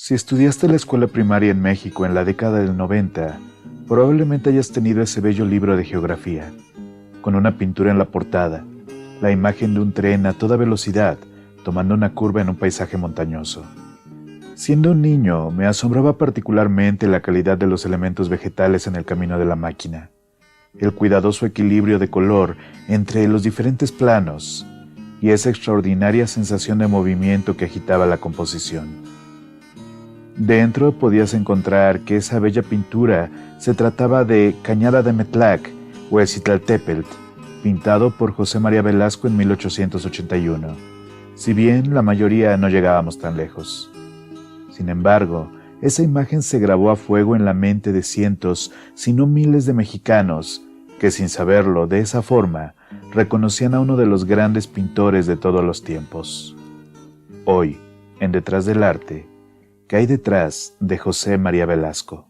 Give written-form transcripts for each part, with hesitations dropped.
Si estudiaste la escuela primaria en México en la década del 90, probablemente hayas tenido ese bello libro de geografía, con una pintura en la portada, la imagen de un tren a toda velocidad, tomando una curva en un paisaje montañoso. Siendo un niño, me asombraba particularmente la calidad de los elementos vegetales en el camino de la máquina, el cuidadoso equilibrio de color entre los diferentes planos y esa extraordinaria sensación de movimiento que agitaba la composición. Dentro podías encontrar que esa bella pintura se trataba de Cañada de Metlac o Escitlaltépetl, pintado por José María Velasco en 1881, si bien la mayoría no llegábamos tan lejos. Sin embargo, esa imagen se grabó a fuego en la mente de cientos, si no miles de mexicanos, que sin saberlo de esa forma, reconocían a uno de los grandes pintores de todos los tiempos. Hoy, en Detrás del Arte, ¿qué hay detrás de José María Velasco?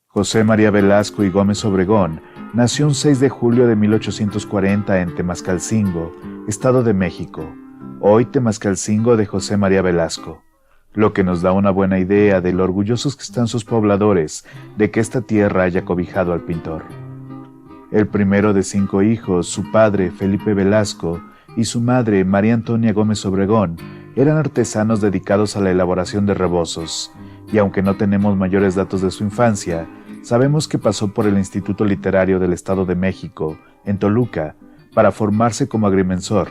José María Velasco y Gómez Obregón nació un 6 de julio de 1840 en Temascalcingo, Estado de México, hoy Temascalcingo de José María Velasco, lo que nos da una buena idea de lo orgullosos que están sus pobladores de que esta tierra haya cobijado al pintor. El primero de 5 hijos, su padre Felipe Velasco y su madre María Antonia Gómez Obregón, eran artesanos dedicados a la elaboración de rebozos, y aunque no tenemos mayores datos de su infancia, sabemos que pasó por el Instituto Literario del Estado de México, en Toluca, para formarse como agrimensor,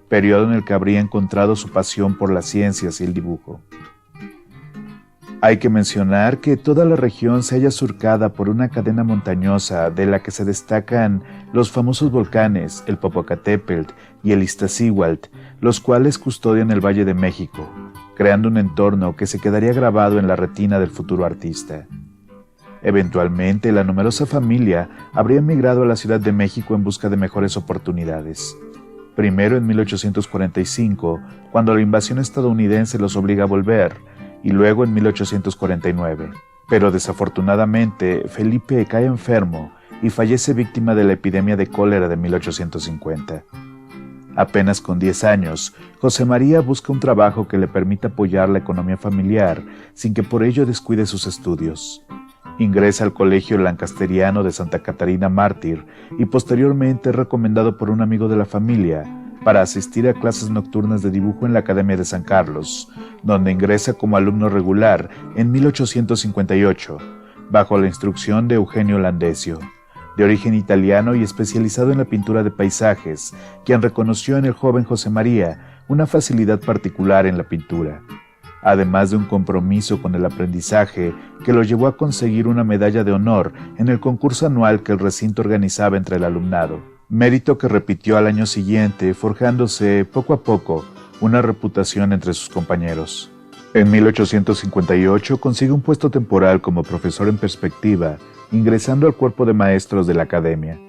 periodo en el que habría encontrado su pasión por las ciencias y el dibujo. Hay que mencionar que toda la región se halla surcada por una cadena montañosa de la que se destacan los famosos volcanes, el Popocatépetl y el Iztaccíhuatl, los cuales custodian el Valle de México, creando un entorno que se quedaría grabado en la retina del futuro artista. Eventualmente, la numerosa familia habría emigrado a la Ciudad de México en busca de mejores oportunidades. Primero en 1845, cuando la invasión estadounidense los obliga a volver, y luego en 1849. Pero desafortunadamente, Felipe cae enfermo y fallece víctima de la epidemia de cólera de 1850. Apenas con 10 años, José María busca un trabajo que le permita apoyar la economía familiar sin que por ello descuide sus estudios. Ingresa al Colegio Lancasteriano de Santa Catarina Mártir y posteriormente es recomendado por un amigo de la familia para asistir a clases nocturnas de dibujo en la Academia de San Carlos, donde ingresa como alumno regular en 1858, bajo la instrucción de Eugenio Landesio, de origen italiano y especializado en la pintura de paisajes, quien reconoció en el joven José María una facilidad particular en la pintura, además de un compromiso con el aprendizaje que lo llevó a conseguir una medalla de honor en el concurso anual que el recinto organizaba entre el alumnado, mérito que repitió al año siguiente, forjándose poco a poco una reputación entre sus compañeros. En 1858 consigue un puesto temporal como profesor en perspectiva, ingresando al cuerpo de maestros de la academia.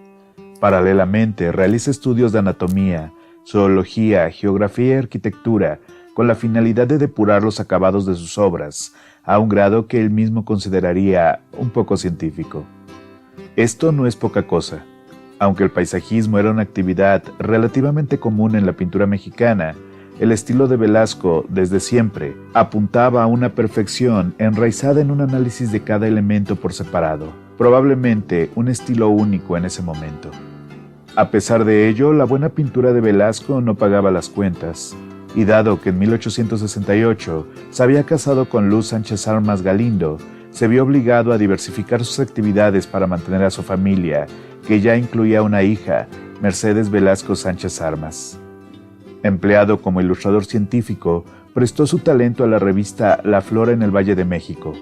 Paralelamente, realiza estudios de anatomía, zoología, geografía y arquitectura, con la finalidad de depurar los acabados de sus obras, a un grado que él mismo consideraría un poco científico. Esto no es poca cosa. Aunque el paisajismo era una actividad relativamente común en la pintura mexicana, el estilo de Velasco, desde siempre, apuntaba a una perfección enraizada en un análisis de cada elemento por separado, probablemente un estilo único en ese momento. A pesar de ello, la buena pintura de Velasco no pagaba las cuentas, y dado que en 1868 se había casado con Luz Sánchez Armas Galindo, se vio obligado a diversificar sus actividades para mantener a su familia, que ya incluía una hija, Mercedes Velasco Sánchez Armas. Empleado como ilustrador científico, prestó su talento a la revista La Flora en el Valle de México,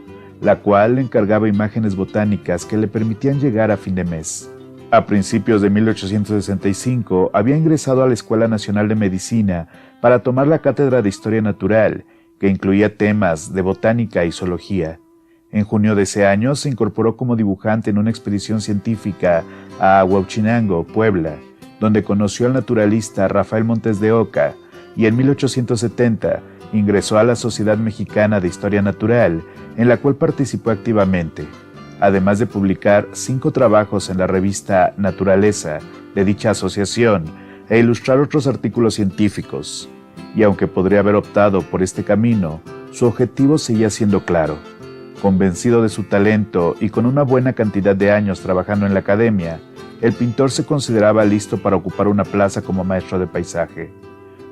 la cual le encargaba imágenes botánicas que le permitían llegar a fin de mes. A principios de 1865 había ingresado a la Escuela Nacional de Medicina para tomar la cátedra de Historia Natural, que incluía temas de botánica y zoología. En junio de ese año se incorporó como dibujante en una expedición científica a Huauchinango, Puebla, donde conoció al naturalista Rafael Montes de Oca, y en 1870 ingresó a la Sociedad Mexicana de Historia Natural, en la cual participó activamente, además de publicar 5 trabajos en la revista Naturaleza de dicha asociación e ilustrar otros artículos científicos. Y aunque podría haber optado por este camino, su objetivo seguía siendo claro. Convencido de su talento y con una buena cantidad de años trabajando en la academia, el pintor se consideraba listo para ocupar una plaza como maestro de paisaje,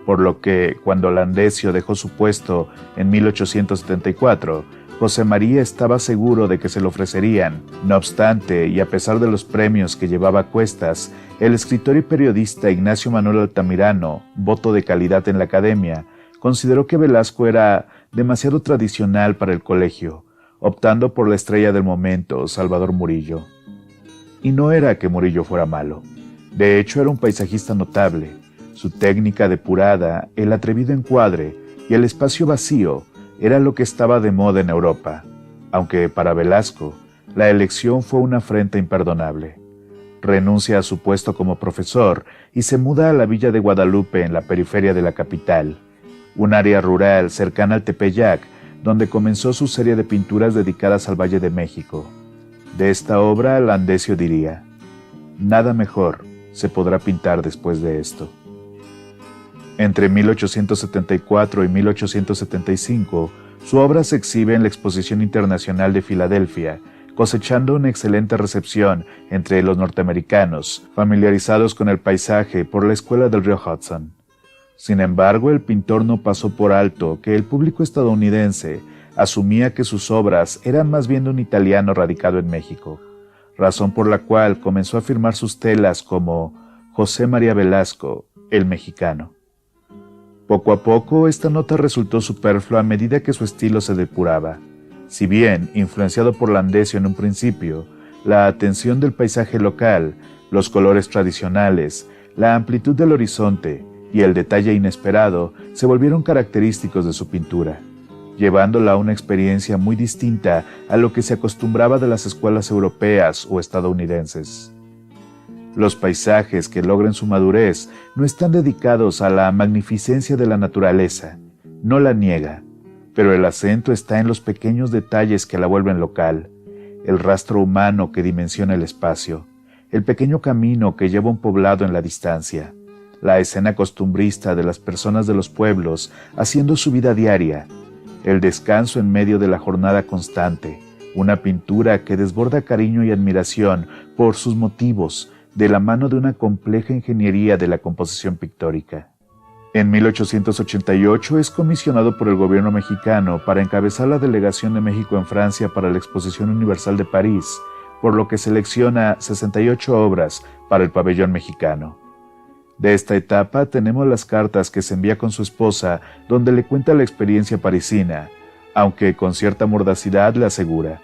por lo que, cuando Landesio dejó su puesto en 1874, José María estaba seguro de que se lo ofrecerían. No obstante, y a pesar de los premios que llevaba a cuestas, el escritor y periodista Ignacio Manuel Altamirano, voto de calidad en la academia, consideró que Velasco era demasiado tradicional para el colegio, optando por la estrella del momento, Salvador Murillo. Y no era que Murillo fuera malo. De hecho, era un paisajista notable. Su técnica depurada, el atrevido encuadre y el espacio vacío era lo que estaba de moda en Europa, aunque para Velasco la elección fue una afrenta imperdonable. Renuncia a su puesto como profesor y se muda a la villa de Guadalupe en la periferia de la capital, un área rural cercana al Tepeyac, donde comenzó su serie de pinturas dedicadas al Valle de México. De esta obra, Landesio diría: «Nada mejor se podrá pintar después de esto». Entre 1874 y 1875, su obra se exhibe en la Exposición Internacional de Filadelfia, cosechando una excelente recepción entre los norteamericanos, familiarizados con el paisaje por la escuela del río Hudson. Sin embargo, el pintor no pasó por alto que el público estadounidense asumía que sus obras eran más bien de un italiano radicado en México, razón por la cual comenzó a firmar sus telas como José María Velasco, el mexicano. Poco a poco, esta nota resultó superflua a medida que su estilo se depuraba. Si bien, influenciado por Landesio en un principio, la atención del paisaje local, los colores tradicionales, la amplitud del horizonte y el detalle inesperado se volvieron característicos de su pintura, llevándola a una experiencia muy distinta a lo que se acostumbraba de las escuelas europeas o estadounidenses. Los paisajes que logren su madurez no están dedicados a la magnificencia de la naturaleza, no la niega, pero el acento está en los pequeños detalles que la vuelven local, el rastro humano que dimensiona el espacio, el pequeño camino que lleva un poblado en la distancia, la escena costumbrista de las personas de los pueblos haciendo su vida diaria, el descanso en medio de la jornada constante, una pintura que desborda cariño y admiración por sus motivos, de la mano de una compleja ingeniería de la composición pictórica. En 1888 es comisionado por el gobierno mexicano para encabezar la delegación de México en Francia para la Exposición Universal de París, por lo que selecciona 68 obras para el pabellón mexicano. De esta etapa tenemos las cartas que se envía con su esposa, donde le cuenta la experiencia parisina, aunque con cierta mordacidad le asegura: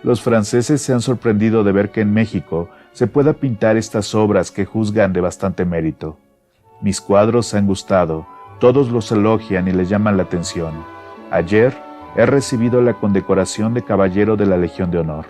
«Los franceses se han sorprendido de ver que en México se pueda pintar estas obras que juzgan de bastante mérito. Mis cuadros han gustado, todos los elogian y les llaman la atención. Ayer he recibido la condecoración de Caballero de la Legión de Honor».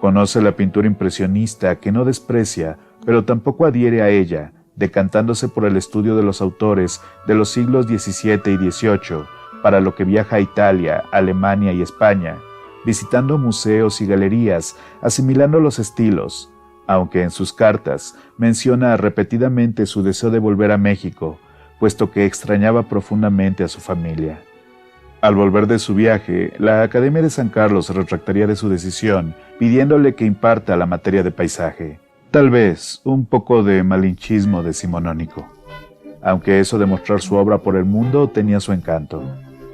Conoce la pintura impresionista que no desprecia, pero tampoco adhiere a ella, decantándose por el estudio de los autores de los siglos XVII y XVIII, para lo que viaja a Italia, Alemania y España, visitando museos y galerías, asimilando los estilos, aunque en sus cartas menciona repetidamente su deseo de volver a México, puesto que extrañaba profundamente a su familia. Al volver de su viaje, la Academia de San Carlos se retractaría de su decisión, pidiéndole que imparta la materia de paisaje. Tal vez un poco de malinchismo decimonónico, aunque eso de mostrar su obra por el mundo tenía su encanto.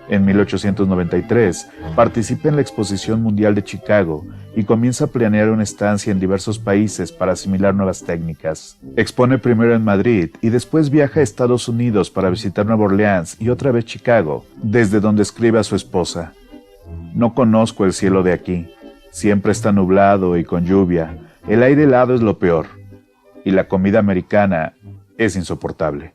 En 1893 participa en la Exposición Mundial de Chicago y comienza a planear una estancia en diversos países para asimilar nuevas técnicas. Expone primero en Madrid y después viaja a Estados Unidos para visitar Nueva Orleans y otra vez Chicago, desde donde escribe a su esposa: «No conozco el cielo de aquí, siempre está nublado y con lluvia, el aire helado es lo peor, y la comida americana es insoportable».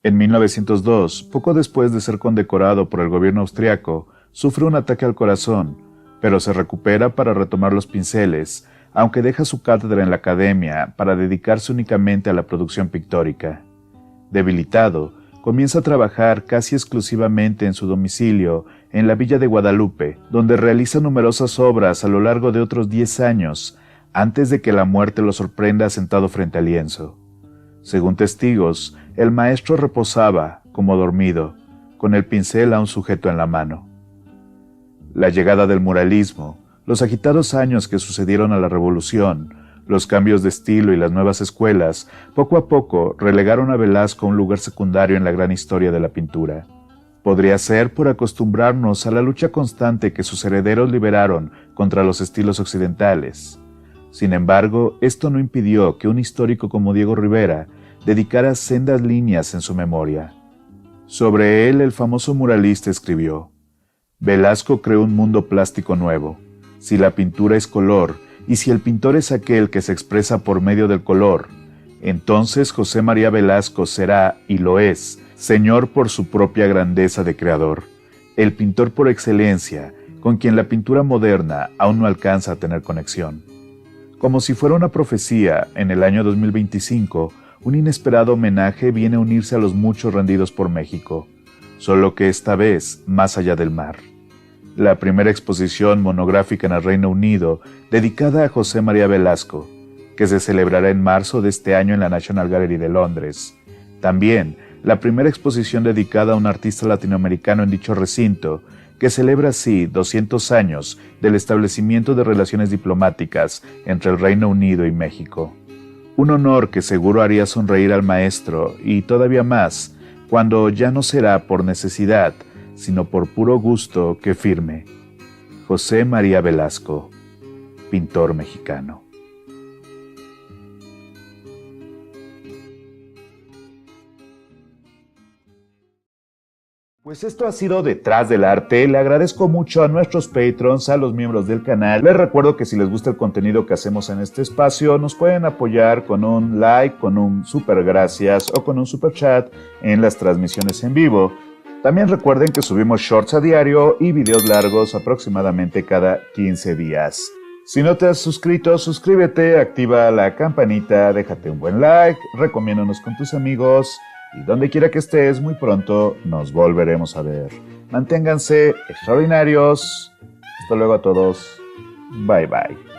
En 1902, poco después de ser condecorado por el gobierno austriaco, sufre un ataque al corazón, pero se recupera para retomar los pinceles, aunque deja su cátedra en la academia para dedicarse únicamente a la producción pictórica. Debilitado, comienza a trabajar casi exclusivamente en su domicilio, en la villa de Guadalupe, donde realiza numerosas obras a lo largo de otros 10 años, antes de que la muerte lo sorprenda sentado frente al lienzo. Según testigos, el maestro reposaba, como dormido, con el pincel aún sujeto en la mano. La llegada del muralismo, los agitados años que sucedieron a la Revolución, los cambios de estilo y las nuevas escuelas, poco a poco relegaron a Velasco a un lugar secundario en la gran historia de la pintura. Podría ser por acostumbrarnos a la lucha constante que sus herederos liberaron contra los estilos occidentales. Sin embargo, esto no impidió que un histórico como Diego Rivera dedicara sendas líneas en su memoria. Sobre él, el famoso muralista escribió: Velasco creó un mundo plástico nuevo. Si la pintura es color, y si el pintor es aquel que se expresa por medio del color, entonces José María Velasco será, y lo es, señor por su propia grandeza de creador, el pintor por excelencia, con quien la pintura moderna aún no alcanza a tener conexión. Como si fuera una profecía, en el año 2025, un inesperado homenaje viene a unirse a los muchos rendidos por México, solo que esta vez más allá del mar. La primera exposición monográfica en el Reino Unido dedicada a José María Velasco, que se celebrará en marzo de este año en la National Gallery de Londres. También la primera exposición dedicada a un artista latinoamericano en dicho recinto, que celebra así 200 años del establecimiento de relaciones diplomáticas entre el Reino Unido y México. Un honor que seguro haría sonreír al maestro y todavía más cuando ya no será por necesidad, sino por puro gusto que firme. José María Velasco, pintor mexicano. Pues esto ha sido Detrás del Arte. Le agradezco mucho a nuestros patrons, a los miembros del canal. Les recuerdo que si les gusta el contenido que hacemos en este espacio, nos pueden apoyar con un like, con un super gracias o con un super chat en las transmisiones en vivo. También recuerden que subimos shorts a diario y videos largos aproximadamente cada 15 días. Si no te has suscrito, suscríbete, activa la campanita, déjate un buen like, recomiéndanos con tus amigos y donde quiera que estés, muy pronto nos volveremos a ver. Manténganse extraordinarios. Hasta luego a todos. Bye bye.